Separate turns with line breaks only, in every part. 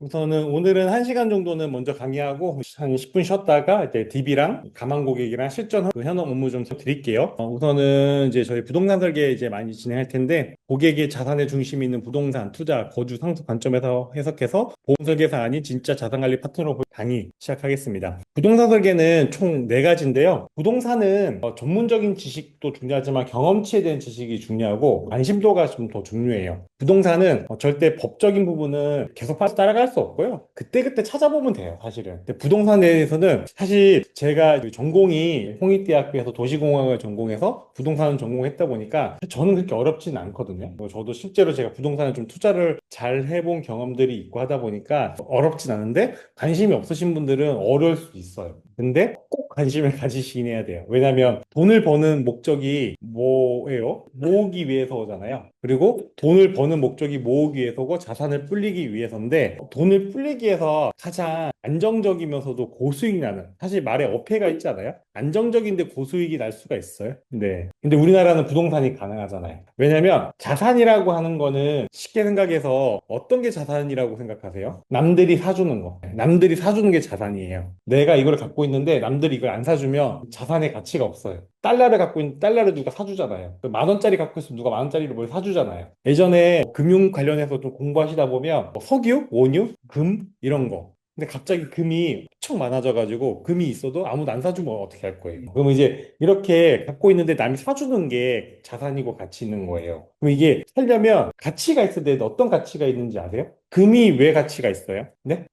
우선은 오늘은 1시간 정도는 먼저 강의하고 한 10분 쉬었다가 이제 DB랑 가망 고객이랑 실전 그 현업 업무 좀 드릴게요. 우선은 이제 저희 부동산 설계 이제 많이 진행할 텐데 고객의 자산의 중심이 있는 부동산 투자 거주 상속 관점에서 해석해서 보험 설계사 아닌 진짜 자산 관리 파트너로 강의 시작하겠습니다. 부동산 설계는 총 4가지인데요. 부동산은 전문적인 지식도 중요하지만 경험치에 대한 지식이 중요하고 관심도가 좀 더 중요해요. 부동산은 절대 법적인 부분은 계속 따라갈 수 없고요. 그때그때 찾아보면 돼요, 사실은. 근데 부동산에 대해서는 사실 제가 그 전공이 홍익대학교에서 도시공학을 전공해서 부동산을 전공했다 보니까 저는 그렇게 어렵진 않거든요. 저도 실제로 제가 부동산에 좀 투자를 잘 해본 경험들이 있고 하다 보니까 어렵진 않은데 관심이 없으신 분들은 어려울 수 있어요. 근데 꼭 관심을 가지시긴 해야 돼요. 왜냐하면 돈을 버는 목적이 뭐예요? 모으기 위해서잖아요. 그리고 돈을 버는 목적이 모으기 위해서고 자산을 불리기 위해서인데 돈을 불리기 위해서 가장 안정적이면서도 고수익 나는 사실 말에 어폐가 있잖아요. 안정적인데 고수익이 날 수가 있어요. 네. 근데 우리나라는 부동산이 가능하잖아요. 왜냐면 자산이라고 하는 거는 쉽게 생각해서 어떤 게 자산이라고 생각하세요? 남들이 사주는 거. 남들이 사주는 게 자산이에요. 내가 이걸 갖고 있는데 남들이 이걸 안 사주면 자산의 가치가 없어요. 달러를 갖고 있는 달러를 누가 사주잖아요. 만 원짜리 갖고 있으면 누가 만 원짜리를 뭘 사주잖아요. 예전에 금융 관련해서 좀 공부하시다 보면 뭐 석유, 원유, 금 이런 거. 근데 갑자기 금이 엄청 많아져가지고 금이 있어도 아무도 안 사주면 어떻게 할 거예요? 그러면 이제 이렇게 갖고 있는데 남이 사주는 게 자산이고 가치 있는 거예요. 그럼 이게 살려면 가치가 있어야 되는데 어떤 가치가 있는지 아세요? 금이 왜 가치가 있어요? 네?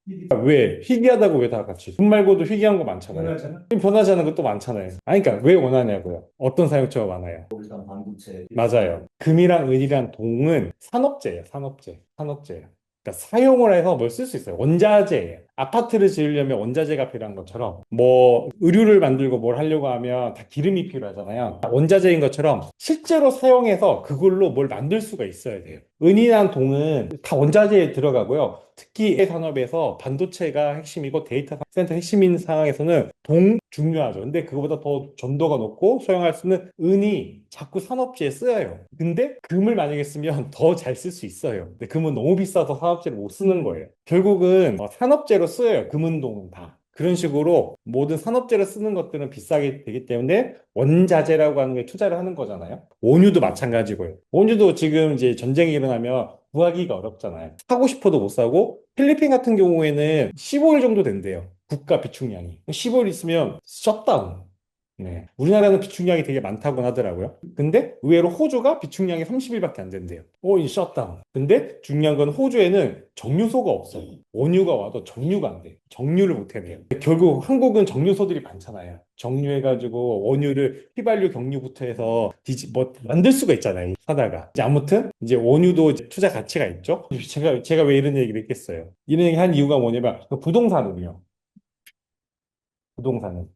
왜? 희귀하다고 왜 다 같이? 금 말고도 희귀한 거 많잖아요. 변하지 않은 것도 많잖아요. 아니, 그러니까 왜 원하냐고요. 어떤 사용처가 많아요?
일단 반도체.
맞아요. 금이랑 은이랑 동은 산업재예요. 산업재. 산업재예요. 그러니까 사용을 해서 뭘 쓸 수 있어요. 원자재예요. 아파트를 지으려면 원자재가 필요한 것처럼 뭐 의류를 만들고 뭘 하려고 하면 다 기름이 필요하잖아요. 원자재인 것처럼 실제로 사용해서 그걸로 뭘 만들 수가 있어야 돼요. 은이랑 동은 다 원자재에 들어가고요. 특히 산업에서 반도체가 핵심이고 데이터 센터 핵심인 상황에서는 동 중요하죠. 근데 그거보다 더 점도가 높고 사용할 수 있는 은이 자꾸 산업재에 쓰여요. 근데 금을 만약에 쓰면 더 잘 쓸 수 있어요. 근데 금은 너무 비싸서 산업재를 못 쓰는 거예요. 결국은 산업재로 쓰여요. 금은동은 다. 그런 식으로 모든 산업재를 쓰는 것들은 비싸게 되기 때문에 원자재라고 하는 게 투자를 하는 거잖아요. 원유도 마찬가지고요. 원유도 지금 이제 전쟁이 일어나면 구하기가 어렵잖아요. 사고 싶어도 못 사고 필리핀 같은 경우에는 15일 정도 된대요. 국가 비축량이. 15일 있으면 셧다운. 네. 우리나라는 비축량이 되게 많다고 하더라고요. 근데 의외로 호주가 비축량이 30일밖에 안 된대요. 이 셧다운. 근데 중요한 건 호주에는 정유소가 없어요. 원유가 와도 정유가 안 돼. 정유를 못 해내요. 결국 한국은 정유소들이 많잖아요. 정유해가지고 원유를 휘발유 경유부터 해서 뭐 만들 수가 있잖아요. 사다가. 이제 아무튼 이제 원유도 이제 투자 가치가 있죠. 제가 왜 이런 얘기를 했겠어요. 이런 얘기 한 이유가 뭐냐면 부동산은요. 부동산은.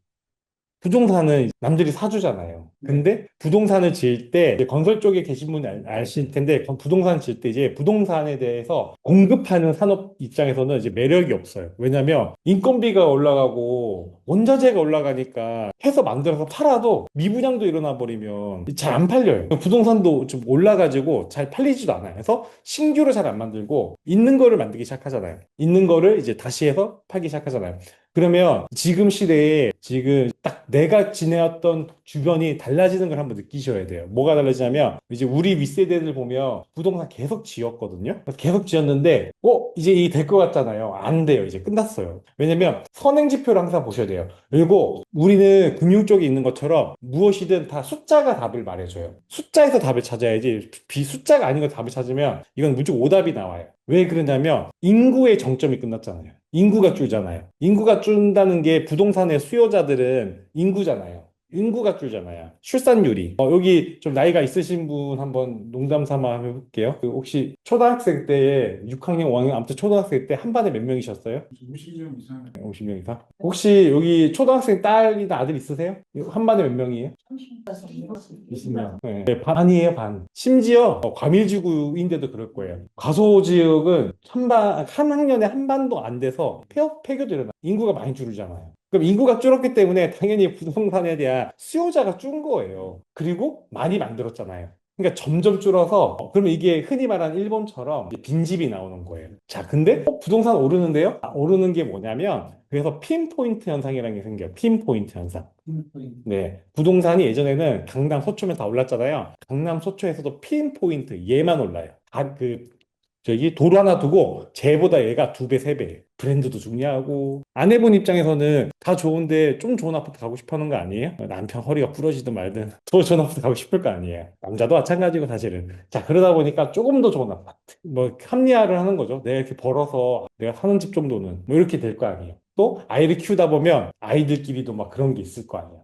부동산은 남들이 사주잖아요. 근데 부동산을 지을 때 이제 건설 쪽에 계신 분이 아실 텐데 부동산 지을 때 이제 부동산에 대해서 공급하는 산업 입장에서는 이제 매력이 없어요. 왜냐면 인건비가 올라가고 원자재가 올라가니까 해서 만들어서 팔아도 미분양도 일어나 버리면 잘 안 팔려요. 부동산도 좀 올라가지고 잘 팔리지도 않아요. 그래서 신규로 잘 안 만들고 있는 거를 만들기 시작하잖아요. 있는 거를 이제 다시 해서 팔기 시작하잖아요. 그러면 지금 시대에 지금 딱 내가 지내왔던 주변이 달라지는 걸 한번 느끼셔야 돼요. 뭐가 달라지냐면 이제 우리 윗세대들 보면 부동산 계속 지었거든요. 계속 지었는데 이제 이게 될 것 같잖아요. 안 돼요. 이제 끝났어요. 왜냐면 선행지표를 항상 보셔야 돼요. 그리고 우리는 금융 쪽에 있는 것처럼 무엇이든 다 숫자가 답을 말해줘요. 숫자에서 답을 찾아야지 비숫자가 아닌 거 답을 찾으면 이건 무조건 오답이 나와요. 왜 그러냐면 인구의 정점이 끝났잖아요. 인구가 줄잖아요. 인구가 줄다는 게 부동산의 수요자들은 인구잖아요. 인구가 줄잖아요. 출산율이. 여기 좀 나이가 있으신 분 한번 농담 삼아 해볼게요. 그 혹시 초등학생 때에 6학년, 5학년, 아무튼 초등학생 때 한 반에 몇 명이셨어요? 50명 이상. 50명 이상? 혹시 여기 초등학생 딸이나 아들 있으세요? 한 반에 몇 명이에요? 20명. 네. 네, 반이에요, 반. 심지어 과밀지구인데도 그럴 거예요. 과소지역은 한 학년에 한 반도 안 돼서 폐교도 일어나. 인구가 많이 줄잖아요. 그럼 인구가 줄었기 때문에 당연히 부동산에 대한 수요자가 준 거예요. 그리고 많이 만들었잖아요. 그러니까 점점 줄어서 그러면 이게 흔히 말하는 일본처럼 이제 빈집이 나오는 거예요. 자, 근데 부동산 오르는데요? 오르는 게 뭐냐면 그래서 핀포인트 현상이라는 게 생겨요. 핀포인트 현상. 네, 부동산이 예전에는 강남 서초면 다 올랐잖아요. 강남 서초에서도 핀포인트 얘만 올라요. 저기 도로 하나 두고 쟤보다 얘가 두 배, 세 배. 브랜드도 중요하고 아내분 입장에서는 다 좋은데 좀 좋은 아파트 가고 싶어 하는 거 아니에요? 남편 허리가 부러지든 말든 더 좋은 아파트 가고 싶을 거 아니에요? 남자도 마찬가지고 사실은. 자, 그러다 보니까 조금 더 좋은 아파트. 뭐 합리화를 하는 거죠. 내가 이렇게 벌어서 내가 사는 집 정도는 뭐 이렇게 될 거 아니에요? 또 아이를 키우다 보면 아이들끼리도 막 그런 게 있을 거 아니에요?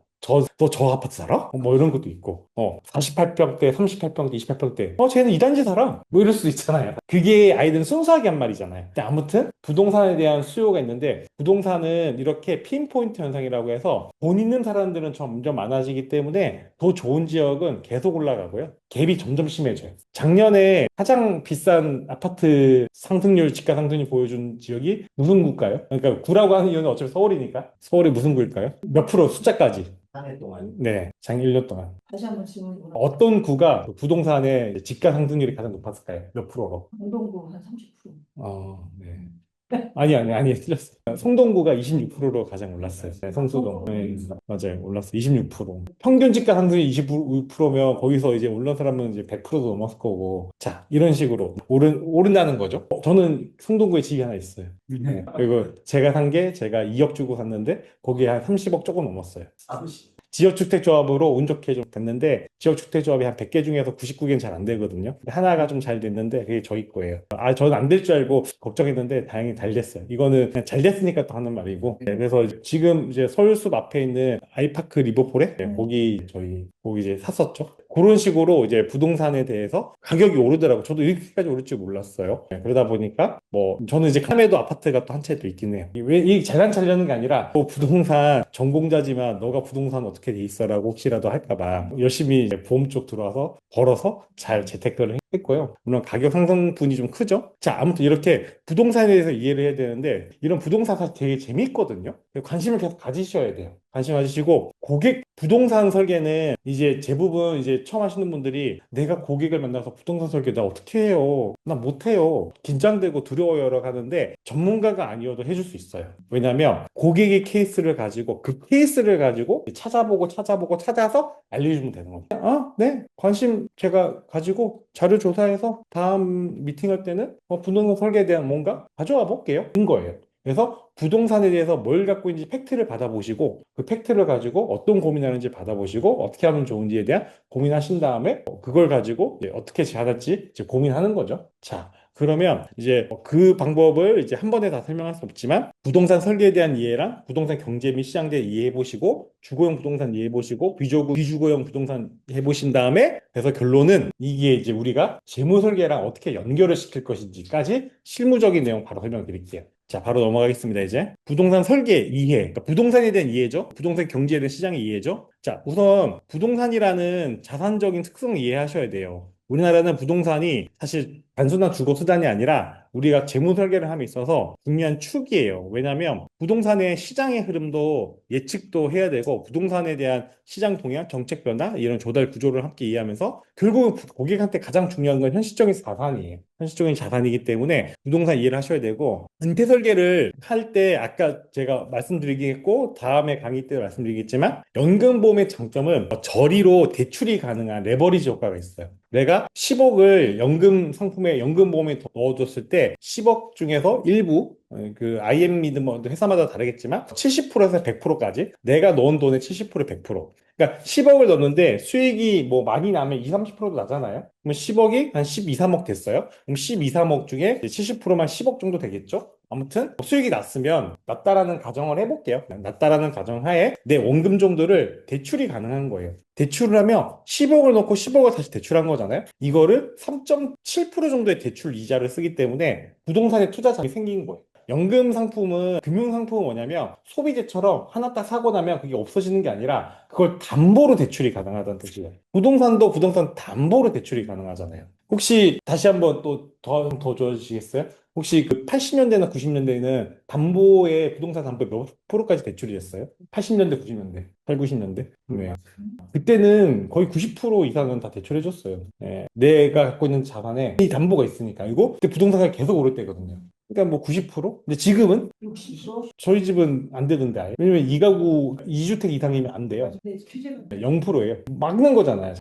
너 저 아파트 살아? 뭐 이런 것도 있고, 48평대, 38평대, 28평대. 쟤는 2단지 살아? 뭐 이럴 수도 있잖아요. 그게 아이들은 순수하게 한 말이잖아요. 근데 아무튼, 부동산에 대한 수요가 있는데, 부동산은 이렇게 핀포인트 현상이라고 해서 돈 있는 사람들은 점점 많아지기 때문에 더 좋은 지역은 계속 올라가고요. 갭이 점점 심해져요. 작년에 가장 비싼 아파트 상승률, 지가 상승률 보여준 지역이 무슨 구일까요? 그러니까 구라고 하는 이유는 어차피 서울이니까. 서울이 무슨 구일까요? 몇 프로 숫자까지? 한 해 동안. 네, 작년 1년 동안. 다시 한번 질문. 어떤 구가 그 부동산의 지가 상승률이 가장 높았을까요? 몇 프로로? 강동구 한 30%. 네. 아니, 틀렸어. 성동구가 26%로 가장 올랐어요. 네, 성수동. 네, 맞아요. 올랐어. 26%. 평균 지가 상승이 26%면 거기서 이제 올른 사람은 이제 100%도 넘었을 거고. 자, 이런 식으로 오른다는 거죠. 저는 성동구에 집이 하나 있어요. 네. 그리고 제가 산 게 제가 2억 주고 샀는데 거기에 한 30억 조금 넘었어요. 지역주택조합으로 운 좋게 좀 됐는데 지역주택조합이 한 100개 중에서 99개는 잘 안 되거든요. 하나가 좀 잘 됐는데 그게 저희 거예요. 저는 안 될 줄 알고 걱정했는데 다행히 잘 됐어요. 이거는 그냥 잘 됐으니까 또 하는 말이고. 네, 그래서 지금 이제 서울숲 앞에 있는 아이파크 리버폴에 거기 이제 샀었죠. 그런 식으로 이제 부동산에 대해서 가격이 오르더라고. 저도 이렇게까지 오를 줄 몰랐어요. 네, 그러다 보니까 뭐 저는 이제 카메도 아파트가 또 한 채 또 있긴 해요. 이 재산 차리려는 게 아니라 부동산 전공자지만 너가 부동산 어떻게 돼 있어라고 혹시라도 할까봐 열심히 이제 보험 쪽 들어와서 벌어서 잘 재테크를 했고요. 물론 가격 상승분이 좀 크죠. 자, 아무튼 이렇게 부동산에 대해서 이해를 해야 되는데 이런 부동산 사실 되게 재밌거든요. 관심을 계속 가지셔야 돼요. 관심 가지시고 부동산 설계는 이제 대부분 이제 처음 하시는 분들이 내가 고객을 만나서 부동산 설계 나 어떻게 해요? 나 못해요. 긴장되고 두려워요 하는데 전문가가 아니어도 해줄 수 있어요. 왜냐면 고객의 케이스를 가지고 그 케이스를 가지고 찾아서 알려주면 되는 거죠. 네. 관심 제가 가지고 자료 조사해서 다음 미팅할 때는 부동산 설계에 대한 뭔가 가져와 볼게요. 인 거예요. 그래서 부동산에 대해서 뭘 갖고 있는지 팩트를 받아보시고 그 팩트를 가지고 어떤 고민하는지 받아보시고 어떻게 하면 좋은지에 대한 고민하신 다음에 그걸 가지고 이제 어떻게 제안할지 이제 고민하는 거죠. 자, 그러면 이제 그 방법을 이제 한 번에 다 설명할 수 없지만 부동산 설계에 대한 이해랑 부동산 경제 및 시장에 대해 이해해 보시고 주거용 부동산 이해해 보시고 비주거용 부동산 해 보신 다음에 그래서 결론은 이게 이제 우리가 재무 설계랑 어떻게 연결을 시킬 것인지까지 실무적인 내용 바로 설명드릴게요. 자, 바로 넘어가겠습니다, 이제. 부동산 설계 이해. 그러니까 부동산에 대한 이해죠. 부동산 경제에 대한 시장의 이해죠. 자, 우선 부동산이라는 자산적인 특성을 이해하셔야 돼요. 우리나라는 부동산이 사실 단순한 주거 수단이 아니라 우리가 재무 설계를 함에 있어서 중요한 축이에요. 왜냐하면 부동산의 시장의 흐름도 예측도 해야 되고 부동산에 대한 시장 동향, 정책 변화 이런 조달 구조를 함께 이해하면서 결국 고객한테 가장 중요한 건 현실적인 자산이에요. 현실적인 자산이기 때문에 부동산 이해를 하셔야 되고 은퇴 설계를 할 때 아까 제가 말씀드리겠고 다음에 강의 때 말씀드리겠지만 연금보험의 장점은 저리로 대출이 가능한 레버리지 효과가 있어요. 내가 10억을 연금 상품에 연금보험에 넣어줬을 때 10억 중에서 일부 그 IM이든 뭐 회사마다 다르겠지만 70%에서 100%까지 내가 넣은 돈의 70% 100% 그러니까 10억을 넣었는데 수익이 뭐 많이 나면 2, 30%도 나잖아요. 그럼 10억이 한 12, 3억 됐어요. 그럼 12, 3억 중에 70%만 10억 정도 되겠죠? 아무튼 수익이 낮다라는 가정을 해볼게요. 낮다라는 가정하에 내 원금 정도를 대출이 가능한 거예요. 대출을 하면 10억을 넣고 10억을 다시 대출한 거잖아요. 이거를 3.7% 정도의 대출 이자를 쓰기 때문에 부동산에 투자자금이 생긴 거예요. 연금 상품은 금융 상품은 뭐냐면 소비재처럼 하나 딱 사고 나면 그게 없어지는 게 아니라 그걸 담보로 대출이 가능하다는 뜻이에요. 부동산도 부동산 담보로 대출이 가능하잖아요. 혹시 다시 한번 또 더 줘주시겠어요? 혹시 그 80년대나 90년대에는 담보에 부동산 담보에 몇 프로까지 대출이 됐어요? 80년대, 90년대, 8, 90년대? 네. 그때는 거의 90% 이상은 다 대출해줬어요. 예. 내가 갖고 있는 자산에 이 담보가 있으니까. 이거 그때 부동산이 계속 오를 때거든요. 그러니까 뭐 90%? 근데 지금은 저희 집은 안 되던데 아예. 왜냐면 2가구 2주택 이상이면 안 돼요. 0%예요. 막는 거잖아요.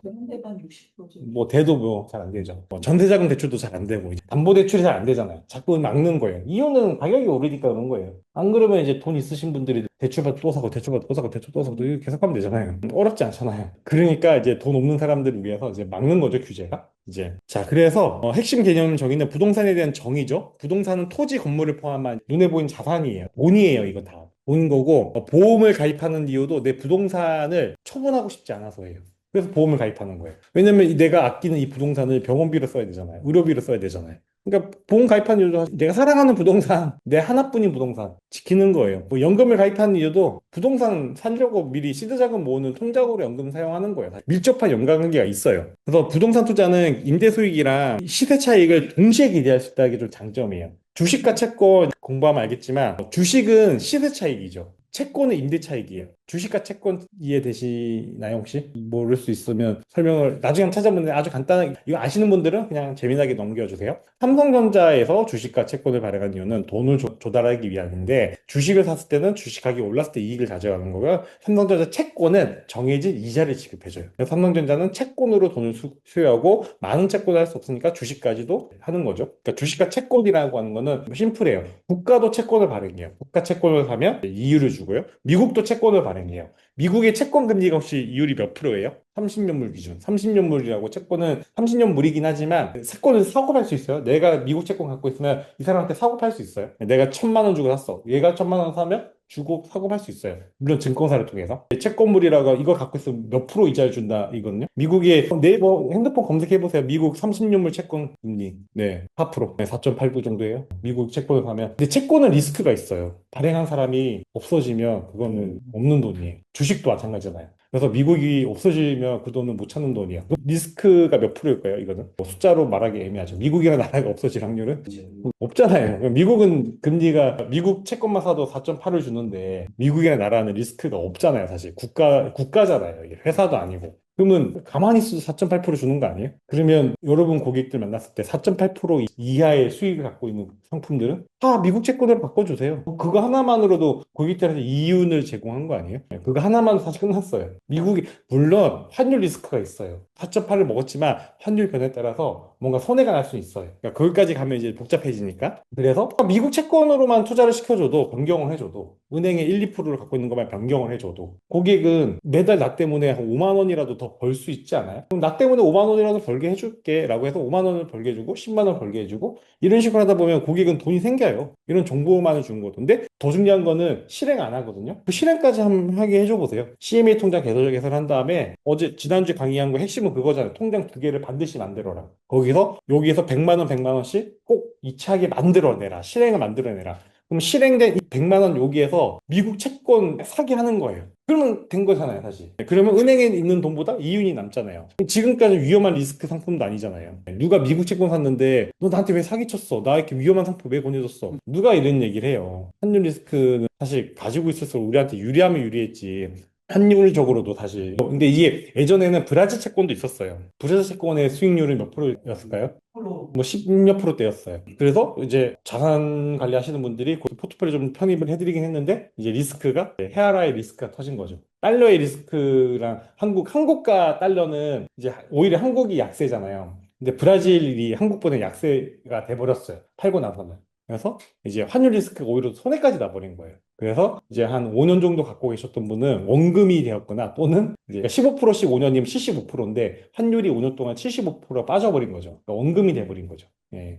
뭐 대도 뭐 잘 안 되죠. 뭐 전세자금 대출도 잘 안 되고 이제 담보 대출이 잘 안 되잖아요. 자꾸 막는 거예요. 이유는 가격이 오르니까 그런 거예요. 안 그러면 이제 돈 있으신 분들이 대출받고 또 사고 대출받고 또 사고 대출 또 사고 이렇게 계속 하면 되잖아요. 어렵지 않잖아요. 그러니까 이제 돈 없는 사람들을 위해서 이제 막는 거죠, 규제가. 이제 자, 그래서 핵심 개념 정의는 부동산에 대한 정의죠. 부동산은 토지 건물을 포함한 눈에 보이는 자산이에요. 돈이에요, 이거 다. 돈 거고 보험을 가입하는 이유도 내 부동산을 처분하고 싶지 않아서예요. 그래서 보험을 가입하는 거예요. 왜냐면 내가 아끼는 이 부동산을 병원비로 써야 되잖아요. 의료비로 써야 되잖아요. 그러니까 보험 가입하는 이유도 내가 사랑하는 부동산, 내 하나뿐인 부동산 지키는 거예요. 뭐 연금을 가입하는 이유도 부동산 살려고 미리 시드 자금 모으는 통장으로 연금 사용하는 거예요. 밀접한 연관관계가 있어요. 그래서 부동산 투자는 임대 수익이랑 시세 차익을 동시에 기대할 수 있다는 게 좀 장점이에요. 주식과 채권 공부하면 알겠지만 주식은 시세 차익이죠. 채권은 임대 차익이에요. 주식과 채권 이해되시나요, 혹시? 모를 수 있으면 설명을 나중에 한번 찾아보는데 아주 간단하게, 이거 아시는 분들은 그냥 재미나게 넘겨주세요. 삼성전자에서 주식과 채권을 발행한 이유는 돈을 조달하기 위함인데, 주식을 샀을 때는 주식 가격이 올랐을 때 이익을 가져가는 거고요. 삼성전자 채권은 정해진 이자를 지급해줘요. 그래서 삼성전자는 채권으로 돈을 수여하고 많은 채권을 할 수 없으니까 주식까지도 하는 거죠. 그러니까 주식과 채권이라고 하는 거는 심플해요. 국가도 채권을 발행해요. 국가 채권을 사면 이율을 주고요. 미국도 채권을 발행해요. 미국의 채권 금리가 혹시 이율이 몇 프로예요? 30년물 기준. 30년물이라고 채권은 30년물이긴 하지만 채권을 사고 팔 수 있어요. 내가 미국 채권 갖고 있으면 이 사람한테 사고 팔 수 있어요. 내가 1,000만 원 주고 샀어. 얘가 1,000만 원 사면 주고 사고 팔 수 있어요. 물론 증권사를 통해서. 채권물이라고 이걸 갖고 있으면 몇 프로 이자를 준다 이거든요. 미국의 네이버 핸드폰 검색해 보세요. 미국 30년물 채권 금리. 네, 4%. 네, 4.89 정도예요. 미국 채권을 사면. 근데 채권은 리스크가 있어요. 발행한 사람이 없어지면 그거는 없는 돈이에요. 주식도 마찬가지잖아요. 그래서 미국이 없어지면 그 돈은 못 찾는 돈이야. 리스크가 몇 프로일까요, 이거는? 뭐 숫자로 말하기 애매하죠. 미국이라는 나라가 없어질 확률은? 없잖아요. 미국은 금리가, 미국 채권만 사도 4.8을 주는데, 미국이라는 나라는 리스크가 없잖아요, 사실. 국가잖아요. 이게 회사도 아니고. 그러면 가만히 있어도 4.8% 주는 거 아니에요? 그러면 여러분 고객들 만났을 때 4.8% 이하의 수익을 갖고 있는 상품들은 다 미국 채권으로 바꿔주세요. 그거 하나만으로도 고객들한테 이윤을 제공한 거 아니에요? 네, 그거 하나만 사실 끝났어요. 미국이 물론 환율 리스크가 있어요. 4.8을 먹었지만 환율 변화에 따라서 뭔가 손해가 날 수 있어요. 그러니까 거기까지 가면 이제 복잡해지니까. 그래서 미국 채권으로만 투자를 시켜줘도 변경을 해줘도 은행에 1, 2%를 갖고 있는 것만 변경을 해줘도 고객은 매달 나 때문에 한 5만 원이라도 더 벌 수 있지 않아요? 그럼 나 때문에 5만 원이라도 벌게 해줄게 라고 해서 5만 원을 벌게 해주고 10만 원 벌게 해주고 이런 식으로 하다 보면 고객은 돈이 생겨요. 이런 정보만을 주는 거죠. 근데 더 중요한 거는 실행 안 하거든요. 그 실행까지 한번 하게 해줘 보세요. CMA 통장 개설한 다음에 지난주에 강의한 거 핵심은 그거잖아요. 통장 두 개를 반드시 만들어라. 거기서 여기에서 100만 원, 100만 원씩 꼭 이체하게 만들어내라. 실행을 만들어내라. 그럼 실행된 이 100만 원 여기에서 미국 채권 사게 하는 거예요. 그러면 된 거잖아요, 사실. 그러면 은행에 있는 돈보다 이윤이 남잖아요. 지금까지 위험한 리스크 상품도 아니잖아요. 누가 미국 채권 샀는데 너 나한테 왜 사기쳤어? 나 이렇게 위험한 상품 왜 보내줬어? 누가 이런 얘기를 해요. 환율 리스크는 사실 가지고 있을수록 우리한테 유리하면 유리했지. 환율적으로도 사실. 근데 이게 예전에는 브라질 채권도 있었어요. 브라질 채권의 수익률은 몇 프로였을까요? 뭐 10몇 프로대였어요. 그래서 이제 자산 관리하시는 분들이 그 포트폴리오 좀 편입을 해드리긴 했는데 이제 리스크가 헤아라의 리스크가 터진 거죠. 달러의 리스크랑 한국과 달러는 이제 오히려 한국이 약세잖아요. 근데 브라질이 한국보다 약세가 돼버렸어요. 팔고 나서는. 그래서 이제 환율 리스크가 오히려 손해까지 나버린 거예요. 그래서 이제 한 5년 정도 갖고 계셨던 분은 원금이 되었거나 또는 이제 15%씩 5년이면 75%인데 환율이 5년 동안 75%가 빠져버린 거죠. 그러니까 원금이 돼버린 거죠. 예.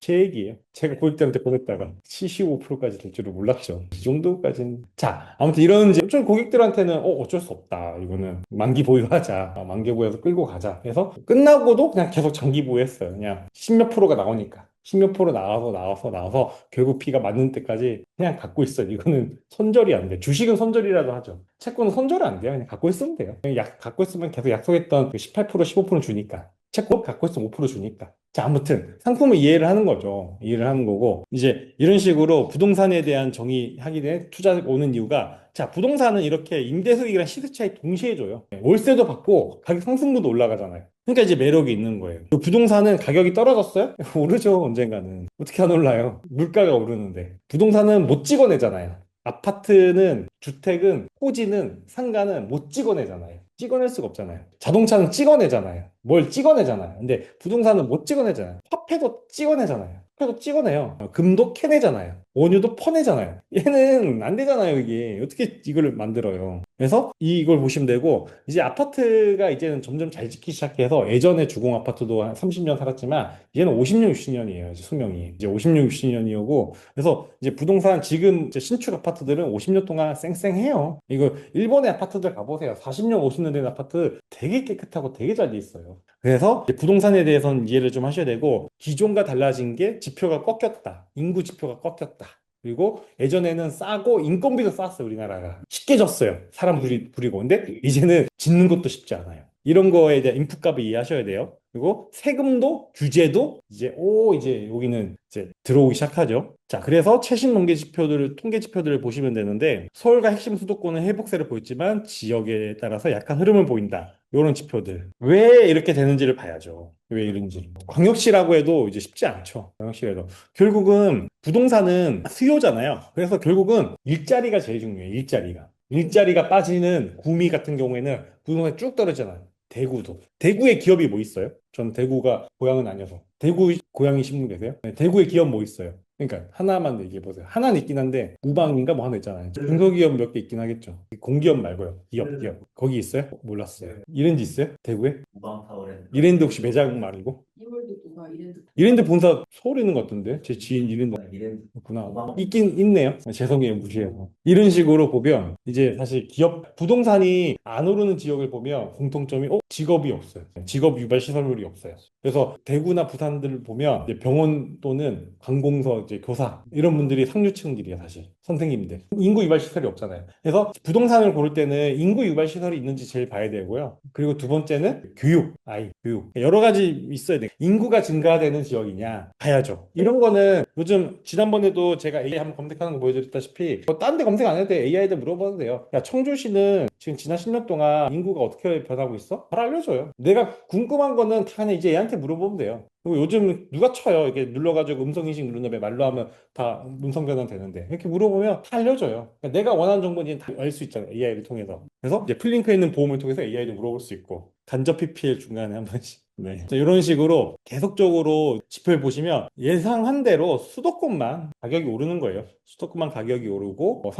제 얘기예요. 제가 고객들한테 보냈다가 75%까지 될 줄은 몰랐죠. 이 정도까지는. 자, 아무튼 이런 이제 좀 고객들한테는 어쩔 수 없다. 이거는 만기 보유하자. 만기 보유해서 끌고 가자. 그래서 끝나고도 그냥 계속 장기 보유했어요. 그냥 10몇 프로가 나오니까. 10몇 프로 나와서 결국 피가 맞는 때까지 그냥 갖고 있어요. 이거는 손절이 안 돼. 주식은 손절이라도 하죠. 채권은 손절 안 돼요. 그냥 갖고 있으면 돼요. 그냥 갖고 있으면 계속 약속했던 그 18%, 15% 주니까. 채권 갖고 있으면 5% 주니까. 자, 아무튼 상품을 이해를 하는 거죠. 이해를 하는 거고 이제 이런 식으로 부동산에 대한 정의하기 위해 투자 오는 이유가 자, 부동산은 이렇게 임대 수익이랑 시세 차익 동시에 줘요. 월세도 받고 가격 상승분도 올라가잖아요. 그러니까 이제 매력이 있는 거예요. 그 부동산은 가격이 떨어졌어요? 오르죠, 언젠가는. 어떻게 안 올라요? 물가가 오르는데. 부동산은 못 찍어내잖아요. 아파트는, 주택은, 토지는, 상가는 못 찍어내잖아요. 찍어낼 수가 없잖아요. 자동차는 찍어내잖아요. 뭘 찍어내잖아요. 근데 부동산은 못 찍어내잖아요. 화폐도 찍어내잖아요. 화폐도 찍어내요. 금도 캐내잖아요. 원유도 퍼내잖아요. 얘는 안 되잖아요, 이게. 어떻게 이걸 만들어요? 그래서 이걸 보시면 되고, 이제 아파트가 이제는 점점 잘 짓기 시작해서 예전에 주공 아파트도 한 30년 살았지만, 이제는 50년, 60년이에요, 수명이. 이제 50년, 60년이고, 그래서 이제 부동산 지금 이제 신축 아파트들은 50년 동안 쌩쌩해요. 이거 일본의 아파트들 가보세요. 40년, 50년 된 아파트 되게 깨끗하고 되게 잘 돼 있어요. 그래서 이제 부동산에 대해서는 이해를 좀 하셔야 되고, 기존과 달라진 게 지표가 꺾였다. 인구 지표가 꺾였다. 그리고 예전에는 싸고 인건비도 쌌어요, 우리나라가. 쉽게 졌어요. 사람 부리고. 근데 이제는 짓는 것도 쉽지 않아요. 이런 거에 대한 인풋값을 이해하셔야 돼요. 그리고 세금도 규제도 이제 여기는 이제 들어오기 시작하죠. 자, 그래서 최신 통계 지표들을 보시면 되는데 서울과 핵심 수도권은 회복세를 보였지만 지역에 따라서 약한 흐름을 보인다. 이런 지표들. 왜 이렇게 되는지를 봐야죠. 왜 이런지. 광역시라고 해도 이제 쉽지 않죠. 광역시라도. 결국은 부동산은 수요잖아요. 그래서 결국은 일자리가 제일 중요해요. 일자리가. 일자리가 빠지는 구미 같은 경우에는 부동산이 쭉 떨어지잖아요. 대구도. 대구에 기업이 뭐 있어요? 전 대구가 고향은 아니어서. 대구 고향이 신분 계세요? 네, 대구에 기업 뭐 있어요? 그러니까 하나만 얘기해 보세요. 하나는 있긴 한데 무방인가 뭐 하나 있잖아요. 중소기업 몇 개 있긴 하겠죠. 공기업 말고요. 기업. 거기 있어요? 몰랐어요. 이랜드 있어요? 대구에?
무방타워랜드.
이랜드 혹시 매장 말고? 이랜드 본사 서울에 있는 것 같은데 제 지인 이랜드
이랜드
구나.
무방.
있긴 있네요. 죄송해요, 무시해서. 이런 식으로 보면 이제 사실 기업 부동산이 안 오르는 지역을 보면 공통점이 직업이 없어요. 직업 유발 시설물이 없어요. 그래서 대구나 부산들을 보면 이제 병원 또는 관공서 이제 교사 이런 분들이 상류층들이에요, 사실. 선생님들. 인구 유발 시설이 없잖아요. 그래서 부동산을 고를 때는 인구 유발 시설이 있는지 제일 봐야 되고요. 그리고 두 번째는 교육. 여러 가지 있어야 돼요. 인구가 증가되는 지역이냐 봐야죠. 이런 거는 요즘 지난번에도 제가 AI 한번 검색하는 거 보여드렸다시피 딴 데 검색 안 해도 돼. AI한테 물어봐도 돼요. 야, 청주시는 지금 지난 10년 동안 인구가 어떻게 변하고 있어? 잘 알려줘요. 내가 궁금한 거는 다 그냥 이제 얘한테 물어보면 돼요. 그리고 요즘 누가 쳐요? 이렇게 눌러가지고 음성인식 누른 다음에 말로 하면 다 음성 변환 되는데 이렇게 물어보면 다 알려줘요. 그러니까 내가 원하는 정보는 다 알 수 있잖아요. AI를 통해서. 그래서 이제 플링크에 있는 보험을 통해서 AI도 물어볼 수 있고 간접 PPL 중간에 한 번씩. 네. 자, 이런 식으로 계속적으로 지표를 보시면 예상한 대로 수도권만 가격이 오르는 거예요. 수도권만 가격이 오르고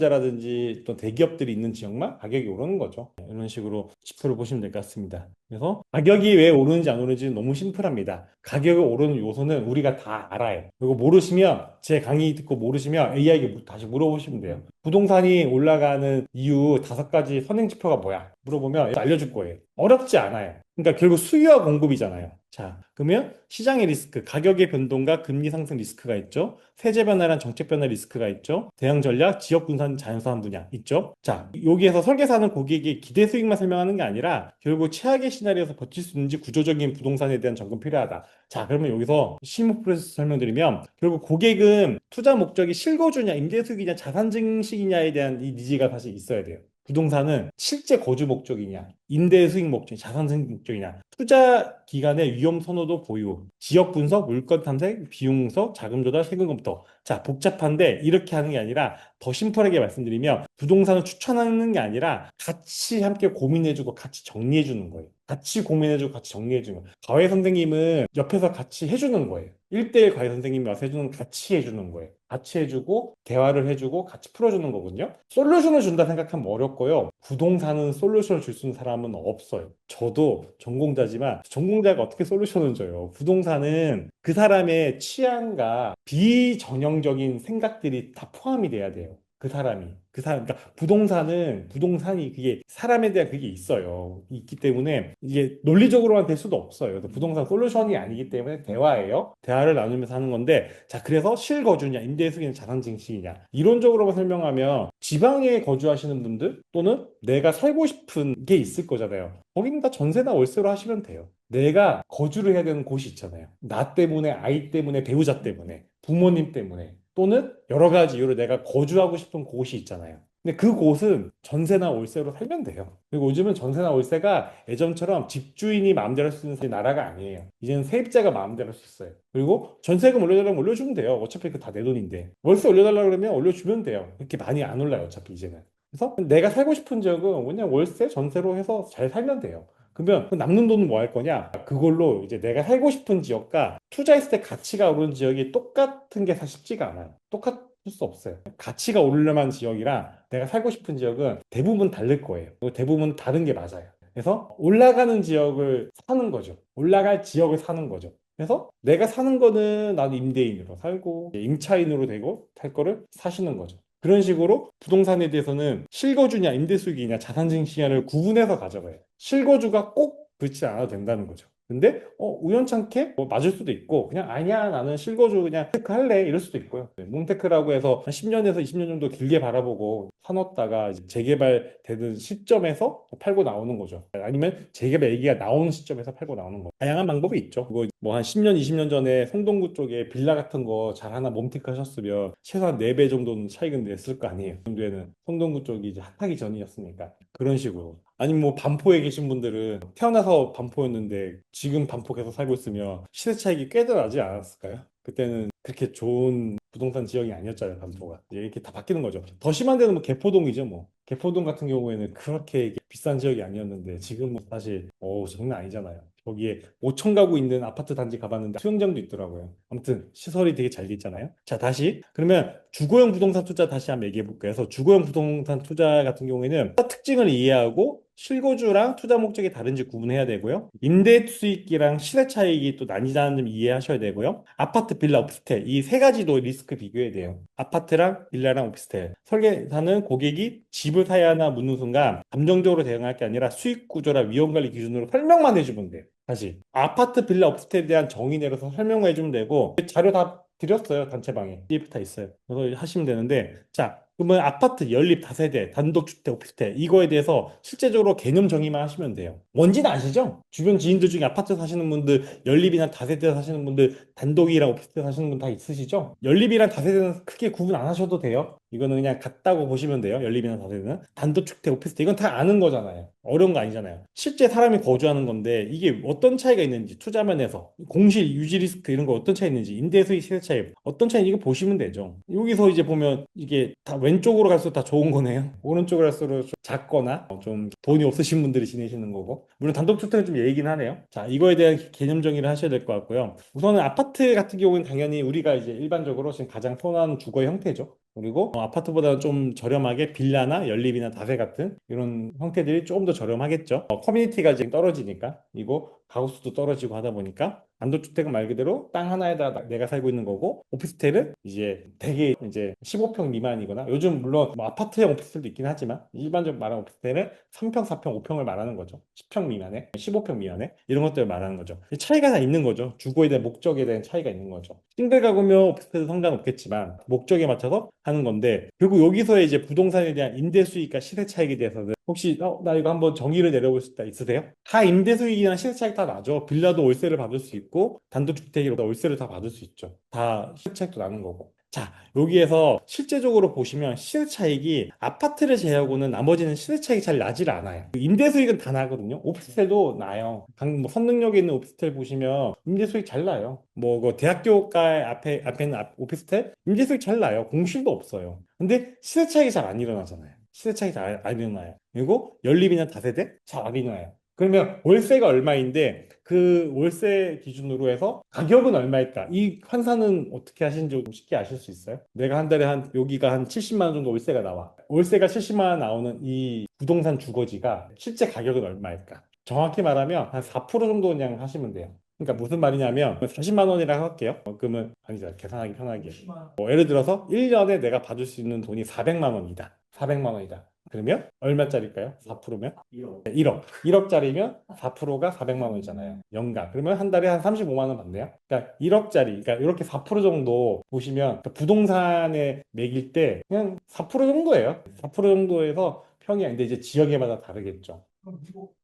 삼성전자라든지 또 대기업들이 있는 지역만 가격이 오르는 거죠. 네, 이런 식으로 지표를 보시면 될 것 같습니다. 그래서 가격이 왜 오르는지 안 오르는지는 너무 심플합니다. 가격이 오르는 요소는 우리가 다 알아요. 그리고 모르시면 제 강의 듣고 모르시면 AI에게 다시 물어보시면 돼요. 부동산이 올라가는 이유 5가지 선행 지표가 뭐야? 물어보면 알려줄 거예요. 어렵지 않아요. 그러니까 결국 수요와 공급이잖아요. 자, 그러면 시장의 리스크, 가격의 변동과 금리 상승 리스크가 있죠. 세제 변화란 정책 변화 리스크가 있죠. 대응 전략, 지역 분산, 자연사한 분야 있죠. 자, 여기에서 설계사는 고객에게 기대 수익만 설명하는 게 아니라 결국 최악의 시나리오에서 버틸 수 있는지 구조적인 부동산에 대한 점검 필요하다. 자, 그러면 여기서 실무 프로세스 설명드리면 결국 고객은 투자 목적이 실거주냐, 임대 수익이냐, 자산 증식이냐에 대한 이 니즈가 사실 있어야 돼요. 부동산은 실제 거주 목적이냐, 임대 수익 목적이냐, 자산 수익 목적이냐, 투자 기간의 위험 선호도 보유, 지역 분석, 물건 탐색, 비용 분석, 자금 조달, 세금 검토. 자, 복잡한데 이렇게 하는 게 아니라 더 심플하게 말씀드리면 부동산을 추천하는 게 아니라 같이 함께 고민해주고 같이 정리해주는 거예요. 같이 고민해주고 같이 정리해주는 거예요. 과외 선생님은 옆에서 같이 해주는 거예요. 1대1 과외 선생님이 와서 해주는 같이 해주는 거예요. 같이 해주고 대화를 해주고 같이 풀어주는 거거든요. 솔루션을 준다 생각하면 어렵고요. 부동산은 솔루션을 줄 수 있는 사람은 없어요. 저도 전공자지만 전공자가 어떻게 솔루션을 줘요? 부동산은 그 사람의 취향과 비전형적인 생각들이 다 포함이 돼야 돼요. 그러니까 부동산이 그게 사람에 대한 그게 있어요. 있기 때문에 이게 논리적으로만 될 수도 없어요. 그래서 부동산 솔루션이 아니기 때문에 대화예요. 대화를 나누면서 하는 건데, 자, 그래서 실거주냐, 임대수익이냐, 자산 증식이냐 이론적으로만 설명하면 지방에 거주하시는 분들 또는 내가 살고 싶은 게 있을 거잖아요. 거기는 다 전세나 월세로 하시면 돼요. 내가 거주를 해야 되는 곳이 있잖아요. 나 때문에, 아이 때문에, 배우자 때문에, 부모님 때문에, 또는 여러 가지 이유로 내가 거주하고 싶은 곳이 있잖아요. 근데 그 곳은 전세나 월세로 살면 돼요. 그리고 요즘은 전세나 월세가 예전처럼 집주인이 마음대로 할 수 있는 나라가 아니에요. 이제는 세입자가 마음대로 할 수 있어요. 그리고 전세금 올려달라면 올려주면 돼요. 어차피 그 다 내 돈인데. 월세 올려달라고 그러면 올려주면 돼요. 그렇게 많이 안 올라요, 어차피 이제는. 그래서 내가 살고 싶은 지역은 그냥 월세, 전세로 해서 잘 살면 돼요. 그러면 그 남는 돈은 뭐 할 거냐? 그걸로 이제 내가 살고 싶은 지역과 투자했을 때 가치가 오르는 지역이 똑같은 게 사실 쉽지가 않아요. 똑같을 수 없어요. 가치가 오르려면 지역이랑 내가 살고 싶은 지역은 대부분 다를 거예요. 그리고 대부분 다른 게 맞아요. 그래서 올라가는 지역을 사는 거죠. 올라갈 지역을 사는 거죠. 그래서 내가 사는 거는 나는 임대인으로 살고 임차인으로 되고 살 거를 사시는 거죠. 그런 식으로 부동산에 대해서는 실거주냐 임대수익이냐 자산증식이냐를 구분해서 가져가요. 실거주가 꼭 그렇지 않아도 된다는 거죠. 근데 우연찮게 뭐 맞을 수도 있고 그냥 아니야 나는 실거주 그냥 테크 할래 이럴 수도 있고요. 네, 몬테크라고 해서 한 10년에서 20년 정도 길게 바라보고 사놨다가 이제 재개발되는 시점에서 팔고 나오는 거죠. 아니면 재개발 얘기가 나오는 시점에서 팔고 나오는 거. 다양한 방법이 있죠. 뭐 한 10년, 20년 전에 송동구 쪽에 빌라 같은 거 잘 하나 몬테크 하셨으면 최소한 4배 정도는 차익은 냈을 거 아니에요. 그 정도에는 송동구 쪽이 이제 핫하기 전이었으니까. 그런 식으로. 아니면 뭐 반포에 계신 분들은 태어나서 반포였는데 지금 반포 계속 살고 있으면 시세 차익이 꽤들 나지 않았을까요? 그때는 그렇게 좋은 부동산 지역이 아니었잖아요, 반포가. 이제 이렇게 다 바뀌는 거죠. 더 심한 데는 뭐 개포동이죠, 뭐. 개포동 같은 경우에는 그렇게 비싼 지역이 아니었는데 지금은 사실 장난 아니잖아요. 거기에 5천 가구 있는 아파트 단지 가봤는데 수영장도 있더라고요. 아무튼 시설이 되게 잘 돼 있잖아요. 자, 다시 그러면 주거용 부동산 투자 다시 한번 얘기해 볼게요. 그래서 주거용 부동산 투자 같은 경우에는 특징을 이해하고 실거주랑 투자 목적이 다른지 구분해야 되고요. 임대 수익이랑 시세 차익이 또 나뉘다는 점 이해하셔야 되고요. 아파트, 빌라, 오피스텔 이 세 가지도 리스크 비교해야 돼요. 아파트랑 빌라랑 오피스텔. 설계사는 고객이 집을 사야 하나 묻는 순간 감정적으로 대응할 게 아니라 수익 구조랑 위험 관리 기준으로 설명만 해주면 돼요. 다시 아파트, 빌라, 오피스텔에 대한 정의 내려서 설명해 주면 되고 자료 다 드렸어요. 단체방에 PDF 다 있어요. 그래서 하시면 되는데 자 그러면 아파트, 연립, 다세대, 단독주택, 오피스텔 이거에 대해서 실제적으로 개념 정의만 하시면 돼요. 뭔지는 아시죠? 주변 지인들 중에 아파트 사시는 분들, 연립이나 다세대 사시는 분들, 단독이랑 오피스텔 사시는 분 다 있으시죠? 연립이랑 다세대는 크게 구분 안 하셔도 돼요. 이거는 그냥 같다고 보시면 돼요. 연립이나 다세대는. 단독주택, 오피스텔 이건 다 아는 거잖아요. 어려운 거 아니잖아요. 실제 사람이 거주하는 건데 이게 어떤 차이가 있는지 투자 면에서 공실, 유지 리스크 이런 거 어떤 차이 있는지 임대 수익, 시세 차이 어떤 차이 이거 보시면 되죠. 여기서 이제 보면 이게 다 왼쪽으로 갈수록 다 좋은 거네요. 오른쪽으로 갈수록 좀 작거나 좀 돈이 없으신 분들이 지내시는 거고. 물론 단독주택은 좀 예이긴 하네요. 자, 이거에 대한 개념 정의를 하셔야 될 것 같고요. 우선은 아파트 같은 경우는 당연히 우리가 이제 일반적으로 지금 가장 선호하는 주거 형태죠. 그리고 아파트보다 좀 저렴하게 빌라나 연립이나 다세 같은 이런 형태들이 조금 더 저렴하겠죠. 커뮤니티가 지금 떨어지니까 이거 가구수도 떨어지고 하다 보니까 단독주택은 말 그대로 땅 하나에다 내가 살고 있는 거고 오피스텔은 이제 되게 이제 15평 미만이거나 요즘 물론 뭐 아파트형 오피스텔도 있긴 하지만 일반적으로 말하는 오피스텔은 3평, 4평, 5평을 말하는 거죠. 10평 미만에, 15평 미만에 이런 것들을 말하는 거죠. 차이가 다 있는 거죠. 주거에 대한 목적에 대한 차이가 있는 거죠. 싱글 가구면 오피스텔도 상관없겠지만 목적에 맞춰서 하는 건데 결국 여기서 이제 부동산에 대한 임대 수익과 시세 차익에 대해서는 혹시 나 이거 한번 정의를 내려볼 수 있으세요? 다 임대 수익이나 시세 차익 다 나죠. 빌라도 월세를 받을 수 있고 단독주택이라도 월세를 다 받을 수 있죠. 다 시세 차익도 나는 거고. 자, 여기에서 실제적으로 보시면 시세 차익이 아파트를 제외하고는 나머지는 시세 차익이 잘 나질 않아요. 임대 수익은 다 나거든요. 오피스텔도 나요. 뭐 선능력에 있는 오피스텔 보시면 임대 수익 잘 나요. 뭐 그 대학교가 앞에 있는 오피스텔 임대 수익 잘 나요. 공실도 없어요. 근데 시세 차익이 잘 안 일어나잖아요. 시세 차익이 잘 안 일어나요. 그리고 연립이나 다세대 잘 안 일어나요. 그러면 월세가 얼마인데 그 월세 기준으로 해서 가격은 얼마일까? 이 환산은 어떻게 하시는지 좀 쉽게 아실 수 있어요? 내가 한 달에 여기가 한 70만 원 정도 월세가 나와. 월세가 70만 원 나오는 이 부동산 주거지가 실제 가격은 얼마일까? 정확히 말하면 한 4% 정도 그냥 하시면 돼요. 그러니까 무슨 말이냐면 40만 원이라고 할게요. 그러면 아니죠. 계산하기 편하게. 예를 들어서 1년에 내가 받을 수 있는 돈이 400만 원이다. 400만 원이다. 그러면 얼마짜리일까요? 4%면? 1억. 1억. 1억짜리면 4%가 400만 원이잖아요. 연간. 그러면 한 달에 한 35만 원 받네요. 그러니까 1억짜리. 그러니까 이렇게 4% 정도 보시면 그러니까 부동산에 매길 때 그냥 4% 정도예요. 4% 정도에서 평이 아닌데 이제 지역에마다 다르겠죠. 미국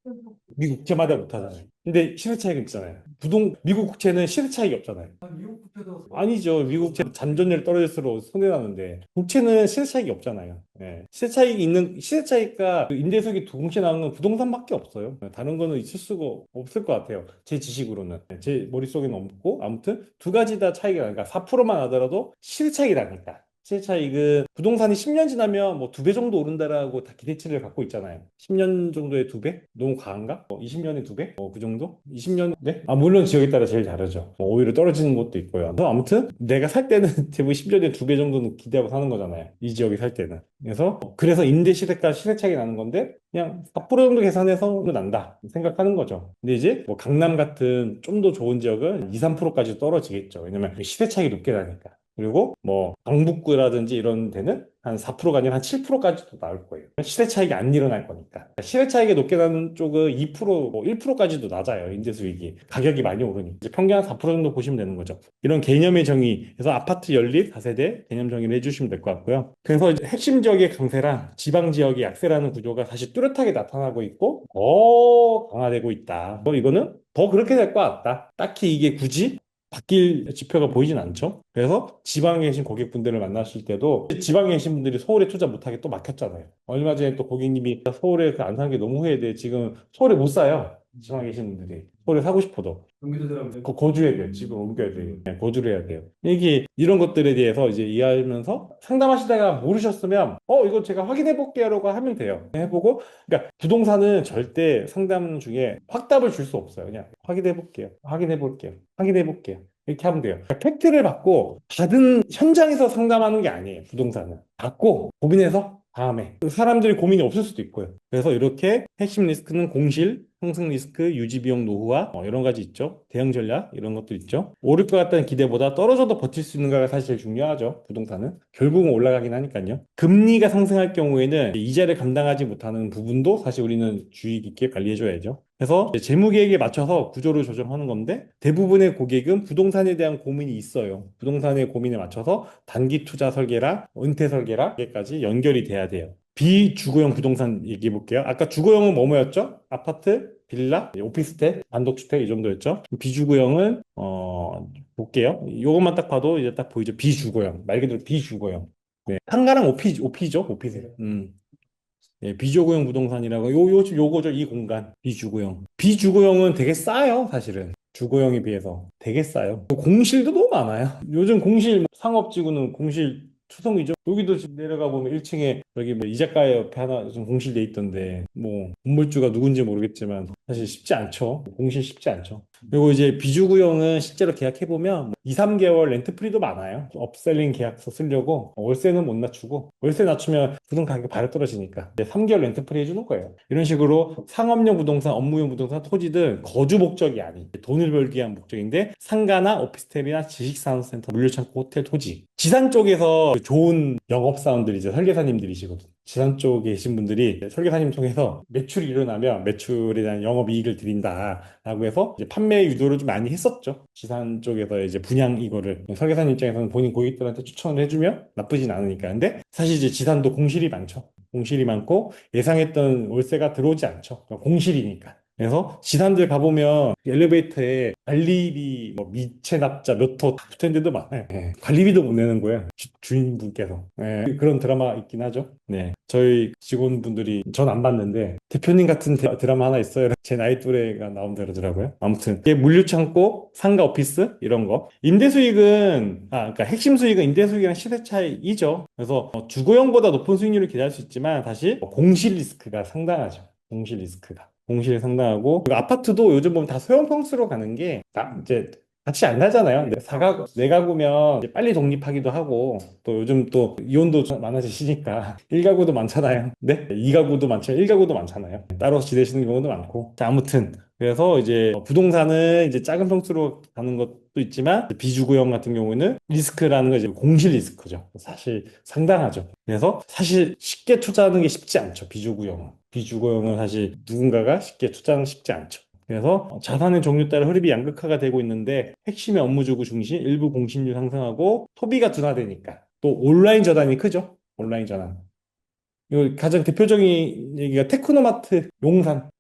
국채마다 못하잖아요. 근데 시세 차익은 있잖아요. 미국 국채는 시세 차익이 없잖아요. 아니죠. 미국 국채 잔존율 떨어질수록 손해나는데 국채는 시세 차익이 없잖아요. 예. 시세 차익과 그 인대수익이 동시에 나오는 건 부동산밖에 없어요. 다른 거는 있을 수가 없을 것 같아요. 제 지식으로는. 제 머릿속에는 없고 아무튼 두 가지 다 차이가 나니까 4%만 하더라도 시세 차익이 나니까. 시세 차익은 부동산이 10년 지나면 뭐 두 배 정도 오른다라고 다 기대치를 갖고 있잖아요. 10년 정도의 두 배? 너무 과한가? 20년에 두 배? 그 정도? 20년? 네? 물론 지역에 따라 제일 다르죠. 오히려 떨어지는 것도 있고요. 아무튼 내가 살 때는 대부분 10년에 두 배 정도는 기대하고 사는 거잖아요. 이 지역에 살 때는. 그래서 임대 시세가 시세 차익이 나는 건데 그냥 4% 정도 계산해서 난다 생각하는 거죠. 근데 이제 뭐 강남 같은 좀 더 좋은 지역은 2, 3%까지 떨어지겠죠. 왜냐면 시세 차익이 높게 나니까. 그리고 뭐 강북구라든지 이런 데는 한 4%가 아니라 한 7%까지도 나올 거예요. 시세 차익이 안 일어날 거니까. 시세 차익이 높게 나는 쪽은 2%, 뭐 1%까지도 낮아요. 임대 수익이. 가격이 많이 오르니. 이제 평균 한 4% 정도 보시면 되는 거죠. 이런 개념의 정의, 그래서 아파트 연립, 다세대 개념 정의를 해주시면 될 것 같고요. 그래서 이제 핵심 지역의 강세랑 지방 지역의 약세라는 구조가 사실 뚜렷하게 나타나고 있고 더 강화되고 있다. 이거는 더 그렇게 될 것 같다. 딱히 이게 굳이 바뀔 지표가 보이진 않죠. 그래서 지방에 계신 고객분들을 만나실 때도 지방에 계신 분들이 서울에 투자 못하게 또 막혔잖아요. 얼마 전에 또 고객님이 서울에 그 안 사는 게 너무 후회돼. 지금 서울에 못 사요. 지방에 계신 분들이. 서울에 사고 싶어도. 거주해야 돼요. 집을 옮겨야 돼요. 네, 거주를 해야 돼요. 이게 이런 것들에 대해서 이제 이해하면서 상담하시다가 모르셨으면 이거 제가 확인해 볼게요라고 하면 돼요. 해보고 그러니까 부동산은 절대 상담 중에 확답을 줄 수 없어요. 그냥 확인해 볼게요. 확인해 볼게요. 확인해 볼게요. 이렇게 하면 돼요. 그러니까 팩트를 받고 받은 현장에서 상담하는 게 아니에요. 부동산은. 받고 고민해서 다음에 사람들이 고민이 없을 수도 있고요. 그래서 이렇게 핵심 리스크는 공실, 상승 리스크, 유지 비용 노후화 이런 가지 있죠. 대응 전략 이런 것도 있죠. 오를 것 같다는 기대보다 떨어져도 버틸 수 있는가가 사실 제일 중요하죠. 부동산은 결국은 올라가긴 하니까요. 금리가 상승할 경우에는 이자를 감당하지 못하는 부분도 사실 우리는 주의 깊게 관리해줘야죠. 그래서 이제 재무 계획에 맞춰서 구조를 조정하는 건데 대부분의 고객은 부동산에 대한 고민이 있어요. 부동산의 고민에 맞춰서 단기 투자 설계랑 은퇴 설계랑 여기까지 연결이 돼야 돼요. 비주거용 부동산 얘기해 볼게요. 아까 주거용은 뭐였죠? 아파트, 빌라, 오피스텔, 단독주택 이 정도였죠. 비주거용은 볼게요. 이것만 딱 봐도 이제 딱 보이죠. 비주거용 말 그대로 비주거용. 네. 상가랑 오피죠, 오피스. 예, 비주거용 부동산이라고 요거죠. 이 공간 비주거용. 비주거용은 되게 싸요, 사실은. 주거용에 비해서 되게 싸요. 공실도 너무 많아요. 요즘 공실 상업지구는 공실 투성이죠. 여기도 지금 내려가 보면 1층에 여기 뭐 이자카 옆에 하나 좀 공실돼 있던데 뭐 건물주가 누군지 모르겠지만 사실 쉽지 않죠. 공실 쉽지 않죠. 그리고 이제 비주구형은 실제로 계약해 보면 2, 3개월 렌트 프리도 많아요. 업셀링 계약서 쓰려고 월세는 못 낮추고 월세 낮추면 부동 가격이 바로 떨어지니까 이제 3개월 렌트 프리 해주는 거예요. 이런 식으로 상업용 부동산, 업무용 부동산, 토지들 거주 목적이 아닌 돈을 벌기 위한 목적인데 상가나 오피스텔이나 지식산업센터, 물류창고, 호텔, 토지 지산 쪽에서 좋은 영업사원들이죠. 설계사님들이시거든요. 지산 쪽에 계신 분들이 설계사님 통해서 매출이 일어나면 매출에 대한 영업이익을 드린다라고 해서 이제 판매 유도를 좀 많이 했었죠. 지산 쪽에서 이제 분양 이거를 설계사님 입장에서는 본인 고객들한테 추천을 해주면 나쁘진 않으니까. 근데 사실 이제 지산도 공실이 많죠. 공실이 많고 예상했던 월세가 들어오지 않죠. 공실이니까. 그래서 지산들 가보면 엘리베이터에 관리비, 뭐 미체 납자 몇 호 다 붙어 있는 데도 많아요. 예. 관리비도 못 내는 거예요. 주인분께서. 예. 그런 드라마 있긴 하죠. 네. 저희 직원분들이 전 안 봤는데 대표님 같은 드라마 하나 있어요. 제 나이 또래가 나온다 그러더라고요. 아무튼 이게 물류창고, 상가 오피스 이런 거. 임대 수익은 그러니까 핵심 수익은 임대 수익이랑 시세 차이죠. 그래서 주거용보다 높은 수익률을 기대할 수 있지만 사실 공실 리스크가 상당하죠. 공실 리스크가. 공실이 상당하고 그리고 아파트도 요즘 보면 다 소형 평수로 가는 게 이제 같이 안 가잖아요. 근데 사가구, 내가구면 이제 빨리 독립하기도 하고 또 요즘 또 이혼도 좀 많아지시니까 1가구도 많잖아요. 네? 2가구도 많죠. 1가구도 많잖아요. 따로 지내시는 경우도 많고. 자, 아무튼 그래서 이제 부동산은 이제 작은 평수로 가는 것도 있지만 비주거형 같은 경우는 리스크라는 거 이제 공실 리스크죠. 사실 상당하죠. 그래서 사실 쉽게 투자하는 게 쉽지 않죠. 비주거형은. 비주거형은 사실 누군가가 쉽게 투자는 쉽지 않죠. 그래서 자산의 종류 따라 흐름이 양극화가 되고 있는데 핵심의 업무주구 중심, 일부 공신률 상승하고 소비가 둔화되니까 또 온라인 저단이 크죠. 온라인 저단. 이거 가장 대표적인 얘기가 테크노마트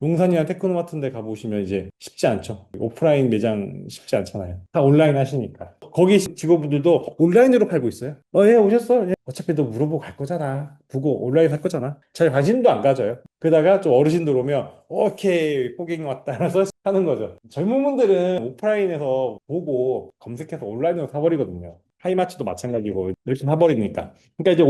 용산이나 테크노마트인데 가보시면 이제 쉽지 않죠. 오프라인 매장 쉽지 않잖아요. 다 온라인 하시니까. 거기 직원분들도 온라인으로 팔고 있어요. 예, 오셨어? 예. 어차피 너 물어보고 갈 거잖아. 보고 온라인 할 거잖아. 잘 관심도 안 가져요. 그러다가 좀 어르신들 오면 오케이 고객님 왔다 해서 하는 거죠. 젊은 분들은 오프라인에서 보고 검색해서 온라인으로 사버리거든요. 하이마츠도 마찬가지고 이렇게 사버리니까. 그러니까 이제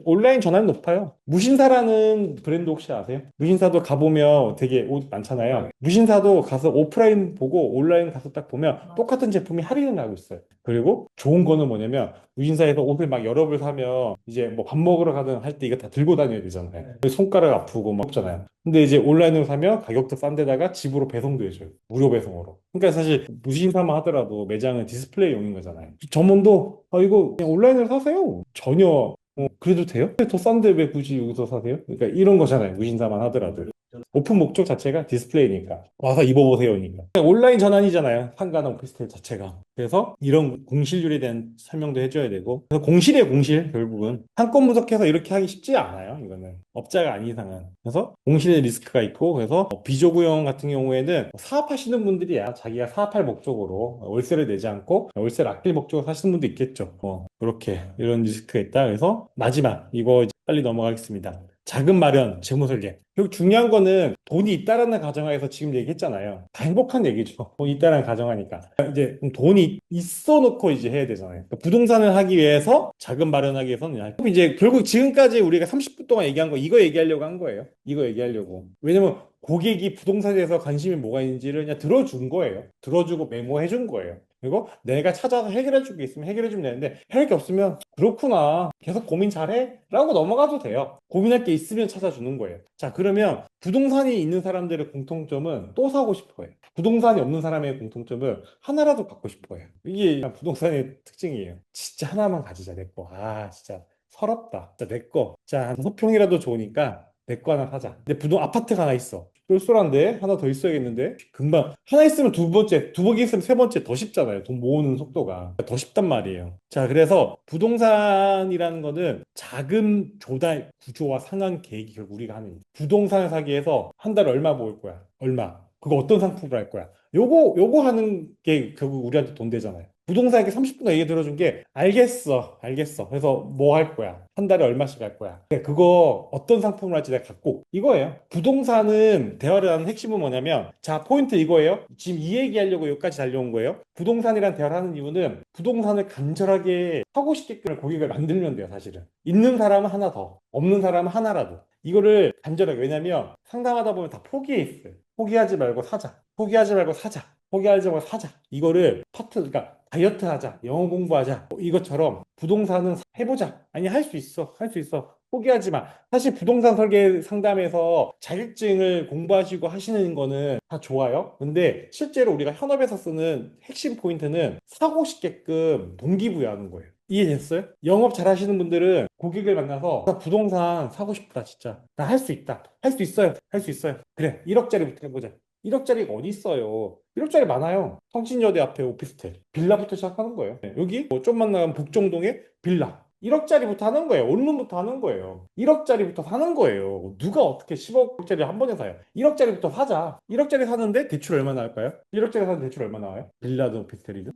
온라인 전환이 높아요. 무신사라는 브랜드 혹시 아세요? 무신사도 가보면 되게 옷 많잖아요. 무신사도 가서 오프라인 보고 온라인 가서 딱 보면 똑같은 제품이 할인을 나고 있어요. 그리고 좋은 거는 뭐냐면 무신사에서 옷을 막 여러 벌 사면 이제 뭐 밥 먹으러 가든 할 때 이거 다 들고 다녀야 되잖아요. 손가락 아프고 막 없잖아요. 근데 이제 온라인으로 사면 가격도 싼 데다가 집으로 배송도 해줘요. 무료 배송으로. 그러니까 사실 무신사만 하더라도 매장은 디스플레이용인 거잖아요. 점원도 이거 그냥 온라인으로 사세요. 전혀 그래도 돼요? 더 싼데 왜 굳이 여기서 사세요? 그러니까 이런 거잖아요. 무신사만 하더라도. 오픈 목적 자체가 디스플레이니까. 와서 입어보세요니까. 온라인 전환이잖아요. 상가나 오피스텔 자체가. 그래서 이런 공실률에 대한 설명도 해줘야 되고. 그래서 공실이에요, 공실. 결국은. 한 건 분석해서 이렇게 하기 쉽지 않아요. 이거는. 업자가 아닌 이상은. 그래서 공실의 리스크가 있고, 그래서 비조구형 같은 경우에는 사업하시는 분들이야. 자기가 사업할 목적으로 월세를 내지 않고 월세를 아낄 목적으로 사시는 분도 있겠죠. 그렇게 이런 리스크가 있다. 그래서 마지막 이거 이제 빨리 넘어가겠습니다. 자금 마련, 재무 설계. 결국 중요한 거는 돈이 있다라는 가정하에서 지금 얘기했잖아요. 다 행복한 얘기죠. 돈이 있다라는 가정하니까. 이제 돈이 있어 놓고 이제 해야 되잖아요. 그러니까 부동산을 하기 위해서 자금 마련하기 위해서는 그럼 이제 결국 지금까지 우리가 30분 동안 얘기한 거 이거 얘기하려고 한 거예요. 이거 얘기하려고. 왜냐면 고객이 부동산에 대해서 관심이 뭐가 있는지를 그냥 들어준 거예요. 들어주고 메모해 준 거예요. 그리고 내가 찾아서 해결해 줄 게 있으면 해결해 주면 되는데 해결할 게 없으면 그렇구나 계속 고민 잘해 라고 넘어가도 돼요. 고민할 게 있으면 찾아주는 거예요. 자, 그러면 부동산이 있는 사람들의 공통점은 또 사고 싶어요. 부동산이 없는 사람의 공통점은 하나라도 갖고 싶어요. 이게 부동산의 특징이에요. 진짜 하나만 가지자 내거. 진짜 서럽다. 진짜 내거. 자, 한 5평이라도 좋으니까 내 거 하나 사자. 근데 아파트가 하나 있어. 쏠쏠한데 하나 더 있어야겠는데 금방 하나 있으면 두 번째, 두 개 있으면 세 번째 더 쉽잖아요. 돈 모으는 속도가 더 쉽단 말이에요. 자, 그래서 부동산이라는 거는 자금 조달 구조와 상환 계획이 결국 우리가 하는 거예요. 부동산을 사기 위해서 한 달에 얼마 모을 거야? 얼마? 그거 어떤 상품을 할 거야? 요거 하는 게 결국 우리한테 돈 되잖아요. 부동산에게 30분간 얘기 들어준 게 알겠어. 그래서 뭐 할 거야? 한 달에 얼마씩 할 거야? 그래, 그거 어떤 상품을 할지 내가 갖고 이거예요. 부동산은 대화를 하는 핵심은 뭐냐면 자, 포인트 이거예요. 지금 이 얘기하려고 여기까지 달려온 거예요. 부동산이란 대화를 하는 이유는 부동산을 간절하게 하고 싶게끔 고객을 만들면 돼요, 사실은. 있는 사람은 하나 더, 없는 사람은 하나라도. 이거를 간절하게. 왜냐면 상담하다 보면 다 포기해 있어요. 포기하지 말고 사자. 포기하지 말고 사자. 포기하지 말고 사자. 이거를 그러니까 다이어트 하자. 영어 공부하자. 이것처럼 부동산은 해보자. 아니, 할 수 있어. 할 수 있어. 포기하지 마. 사실 부동산 설계 상담에서 자격증을 공부하시고 하시는 거는 다 좋아요. 근데 실제로 우리가 현업에서 쓰는 핵심 포인트는 사고 싶게끔 동기부여하는 거예요. 이해됐어요? 영업 잘 하시는 분들은 고객을 만나서 나 부동산 사고 싶다, 진짜. 나 할 수 있다. 할 수 있어요. 할 수 있어요. 그래, 1억짜리부터 해보자. 1억짜리가 어디 있어요? 1억짜리 많아요. 성신여대 앞에 오피스텔. 빌라부터 시작하는 거예요. 여기 뭐 좀만 나가면 북정동에 빌라. 1억짜리부터 하는 거예요. 원룸부터 하는 거예요. 1억짜리부터 사는 거예요. 누가 어떻게 10억짜리 한 번에 사요? 1억짜리부터 사자. 1억짜리 사는데 대출 얼마 나올까요? 1억짜리 사는데 대출 얼마 나와요? 빌라든 오피스텔이든?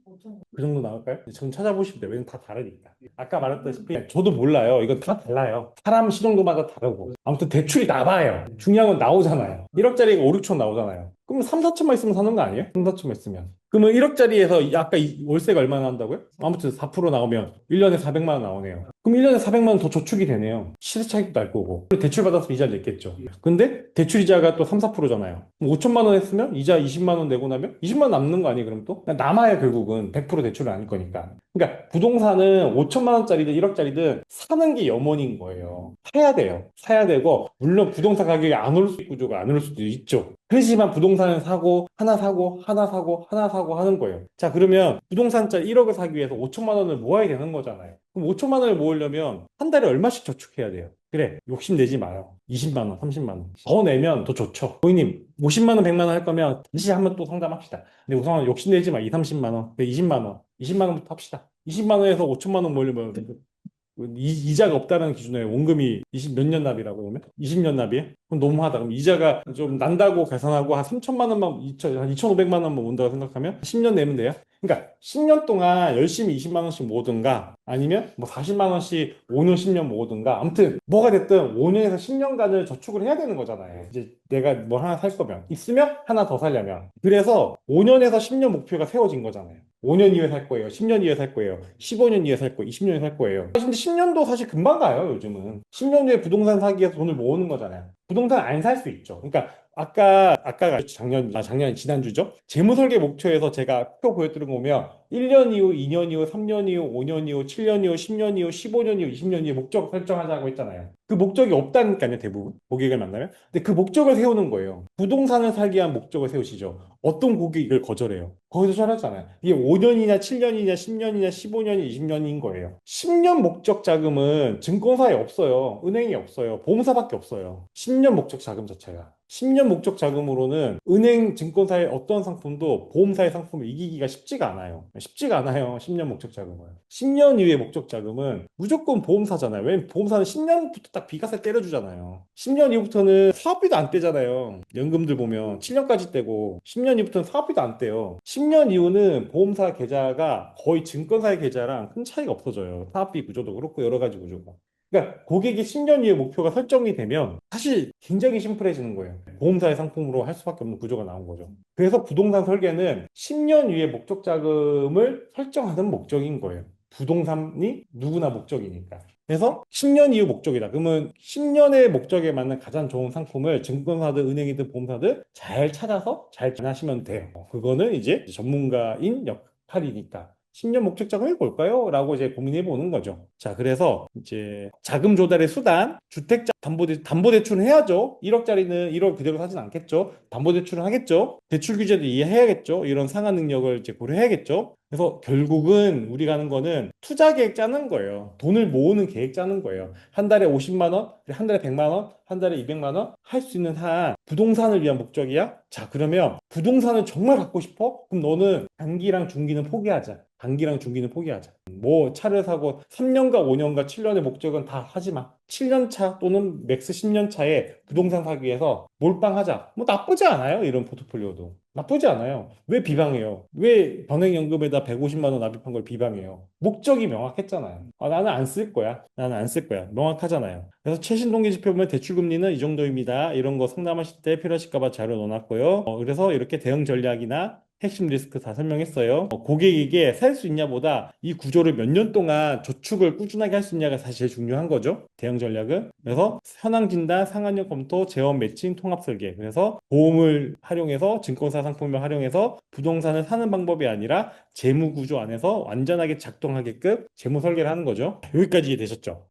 그 정도 나올까요? 지금 찾아보시면 돼요. 왜냐면 다 다르니까. 아까 말했다시피 저도 몰라요. 이건 다 달라요. 사람 신용도마다 다르고. 아무튼 대출이 나와요. 중요한 건 나오잖아요. 1억짜리가 5, 6천 나오잖아요. 그럼 3, 4천만 있으면 사는 거 아니에요? 3, 4천만 있으면. 그러면 1억짜리에서 아까 월세가 얼마나 나온다고요? 아무튼 4% 나오면 1년에 400만 원 나오네요. 그럼 1년에 400만 원 더 저축이 되네요. 시세 차익도 날 거고. 대출 받아서 이자를 냈겠죠. 근데 대출 이자가 또 3, 4%잖아요. 5천만 원 했으면 이자 20만 원 내고 나면 20만 원 남는 거 아니에요, 그럼 또? 그냥 남아야 결국은 100% 대출을 아닐 거니까. 그러니까 부동산은 5천만 원짜리든 1억짜리든 사는 게 염원인 거예요. 사야 돼요. 사야 되고, 물론 부동산 가격이 안 오를 수 있고, 구조가 안 오를 수도 있죠. 그렇지만 부동산을 사고, 하나 사고, 하나 사고, 하나 사고 하는 거예요. 자, 그러면 부동산짜리 1억을 사기 위해서 5천만 원을 모아야 되는 거잖아요. 그럼 5천만 원을 모으려면 한 달에 얼마씩 저축해야 돼요? 그래, 욕심내지 마요. 20만 원, 30만 원. 더 내면 더 좋죠. 고객님, 50만 원, 100만 원 할 거면 다시 한번 또 상담합시다. 근데 우선 욕심내지 마. 2, 30만 원. 20만 원. 20만 원부터 합시다. 20만 원에서 5천만 원 모으려면 이자가 없다는 기준에 원금이 20 몇 년 납이라고 그러면 20년 납이에요? 그럼 너무하다. 그럼 이자가 좀 난다고 계산하고 한 3천만 원만 한 2,500만 원만 온다고 생각하면 10년 내면 돼요. 그러니까 10년 동안 열심히 20만 원씩 모으든가 아니면 뭐 40만 원씩 5년 10년 모으든가 아무튼 뭐가 됐든 5년에서 10년간을 저축을 해야 되는 거잖아요. 이제 내가 뭐 하나 살 거면 있으면 하나 더 살려면 그래서 5년에서 10년 목표가 세워진 거잖아요. 5년 이후에 살 거예요. 10년 이후에 살 거예요. 15년 이후에 살 거예요. 20년 이후에 살 거예요. 근데 10년도 사실 금방 가요, 요즘은. 10년 뒤에 부동산 사기 위해서 돈을 모으는 거잖아요. 부동산 안 살 수 있죠. 그러니까 아까가 작년 지난주죠. 재무설계 목표에서 제가 표 보여드린 거 보면 1년 이후, 2년 이후, 3년 이후, 5년 이후, 7년 이후, 10년 이후, 15년 이후, 20년 이후 목적 설정하자고 했잖아요. 그 목적이 없다니까요, 대부분. 고객을 만나면. 근데 그 목적을 세우는 거예요. 부동산을 살기 위한 목적을 세우시죠. 어떤 고객이 이걸 거절해요? 거기서 잘하잖아요. 이게 5년이냐, 7년이냐, 10년이냐, 15년이냐, 20년인 거예요. 10년 목적 자금은 증권사에 없어요. 은행에 없어요. 보험사밖에 없어요. 10년 목적 자금 자체가. 10년 목적 자금으로는 은행, 증권사의 어떤 상품도 보험사의 상품을 이기기가 쉽지가 않아요. 쉽지가 않아요. 10년 목적 자금은. 10년 이후의 목적 자금은 무조건 보험사잖아요. 왜냐면 보험사는 10년부터 딱 비과세 때려주잖아요. 10년 이후부터는 사업비도 안 떼잖아요. 연금들 보면 7년까지 떼고 10년 이후부터는 사업비도 안 떼요. 10년 이후는 보험사 계좌가 거의 증권사의 계좌랑 큰 차이가 없어져요. 사업비 구조도 그렇고 여러 가지 구조가. 그러니까 고객이 10년 이후에 목표가 설정이 되면 사실 굉장히 심플해지는 거예요. 보험사의 상품으로 할 수밖에 없는 구조가 나온 거죠. 그래서 부동산 설계는 10년 이후에 목적 자금을 설정하는 목적인 거예요. 부동산이 누구나 목적이니까. 그래서 10년 이후 목적이다. 그러면 10년의 목적에 맞는 가장 좋은 상품을 증권사든 은행이든 보험사든 잘 찾아서 잘 전하시면 돼요. 그거는 이제 전문가인 역할이니까. 10년 목적 자금이 뭘까요? 라고 이제 고민해 보는 거죠. 자, 그래서 이제 자금 조달의 수단, 주택자 담보대출은 해야죠. 1억짜리는 1억 그대로 사진 않겠죠. 담보대출은 하겠죠. 대출 규제도 이해해야겠죠. 이런 상환 능력을 이제 고려해야겠죠. 그래서 결국은 우리가 하는 거는 투자 계획 짜는 거예요. 돈을 모으는 계획 짜는 거예요. 한 달에 50만 원, 한 달에 100만 원, 한 달에 200만 원 할 수 있는 한 부동산을 위한 목적이야? 자, 그러면 부동산을 정말 갖고 싶어? 그럼 너는 단기랑 중기는 포기하자. 단기랑 중기는 포기하자. 뭐 차를 사고 3년과 5년과 7년의 목적은 다 하지 마. 7년 차 또는 맥스 10년 차에 부동산 사기 위해서 몰빵하자. 뭐 나쁘지 않아요. 이런 포트폴리오도. 나쁘지 않아요. 왜 비방해요? 왜 변액연금에다 150만 원 납입한 걸 비방해요? 목적이 명확했잖아요. 아, 나는 안 쓸 거야. 나는 안 쓸 거야. 명확하잖아요. 그래서 최신 동기지표 보면 대출금리는 이 정도입니다. 이런 거 상담하실 때 필요하실까 봐 자료 넣어놨고요. 그래서 이렇게 대응 전략이나 핵심 리스크 다 설명했어요. 고객에게 살 수 있냐보다 이 구조를 몇 년 동안 저축을 꾸준하게 할 수 있냐가 사실 제일 중요한 거죠. 대응 전략은. 그래서 현황 진단, 상환력 검토, 재원 매칭, 통합 설계. 그래서 보험을 활용해서 증권사 상품을 활용해서 부동산을 사는 방법이 아니라 재무 구조 안에서 완전하게 작동하게끔 재무 설계를 하는 거죠. 여기까지 이해되셨죠?